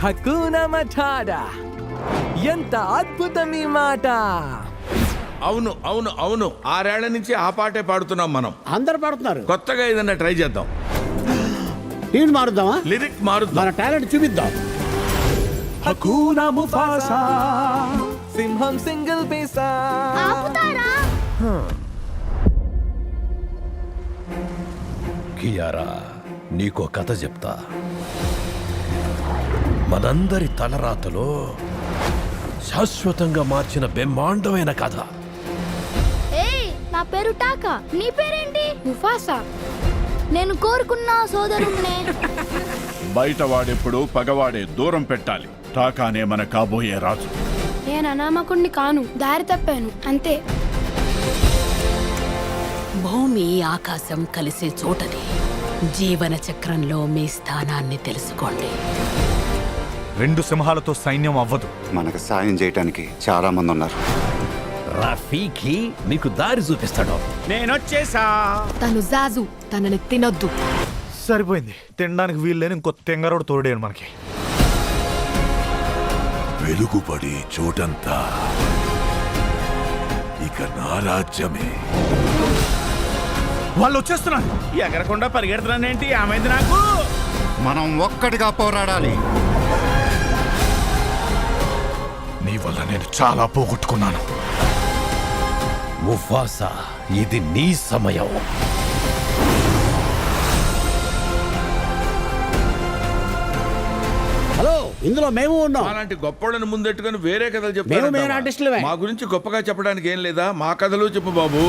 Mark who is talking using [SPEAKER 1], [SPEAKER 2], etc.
[SPEAKER 1] హకూనా మటాడా. ఎంత అద్భుతం ఈ మాట.
[SPEAKER 2] అవును అవును అవును 6 ఏళ్ల నుంచి ఆ పాటే పాడుతున్నాం మనం.
[SPEAKER 3] అందరు పాడుతున్నారు.
[SPEAKER 2] కొత్తగా ఏదన్నా ట్రై చేద్దాం.
[SPEAKER 3] టీం మారుద్దామా?
[SPEAKER 2] లిరిక్ మారుద్దాం.
[SPEAKER 3] మన టాలెంట్ చూపిద్దాం.
[SPEAKER 1] హకూనా ముఫాసా, సింహం సింగిల్ పైసా.
[SPEAKER 4] ఆపుతారా?
[SPEAKER 5] కియారా, నీకో కథ చెప్తా. మనందరి తలరాతలో శాశ్వతంగా మార్చిన బ్రహ్మాండమైన కథ.
[SPEAKER 4] ఏయ్, నా పేరు టాకా. నీ పేరేంటి? ముఫాసా. నేను కోరుకున్న సోదరుణ్ణే.
[SPEAKER 6] బయట వాడెప్పుడు పగవాడే దూరం పెట్టాలి. టాకానే మన కాబోయే రాజు.
[SPEAKER 7] నేను అనామకుణ్ణి కాను, దారి తప్పాను అంతే.
[SPEAKER 8] భూమి ఆకాశం కలిసే చోటది. జీవన చక్రంలో మీ స్థానాన్ని తెలుసుకోండి.
[SPEAKER 9] 2 సింహాలతో సైన్యం అవ్వదు.
[SPEAKER 10] మనకు సాయం చేయటానికి చాలా మంది ఉన్నారు.
[SPEAKER 5] రఫీకి మీకు దారి చూపిస్తాడు.
[SPEAKER 6] నేనొచ్చేసా.
[SPEAKER 7] తను జాజు, తనని తినొద్దు.
[SPEAKER 9] సరిపోయింది. తినడానికి వీలు లేని ఇంకో తెంగరోడు తోడేను మనకి.
[SPEAKER 5] వెలుగుపడి చోటంతా ఇక నా రాజ్యమే.
[SPEAKER 9] వాళ్ళు వచ్చేస్తున్నారు.
[SPEAKER 6] ఎగరకుండా పరిగెడుతున్నానేంటి? ఆమెంది నాకు.
[SPEAKER 10] మనం ఒక్కటిగా పోరాడాలి.
[SPEAKER 9] నీ వల్ల నేను చాలా పోగొట్టుకున్నాను.
[SPEAKER 5] ముఫాసా, ఇది నీ సమయం.
[SPEAKER 3] హలో, ఇందులో మేము ఉన్నాం.
[SPEAKER 2] అలాంటి గొప్పోళ్ళని ముందెట్టుకుని వేరే కథలు
[SPEAKER 3] మేము మెయిన్
[SPEAKER 2] చెప్తారు.
[SPEAKER 3] ఆర్టిస్టులమే.
[SPEAKER 2] మా గురించి గొప్పగా చెప్పడానికి ఏం లేదా? మా కథలు చెప్పు బాబు.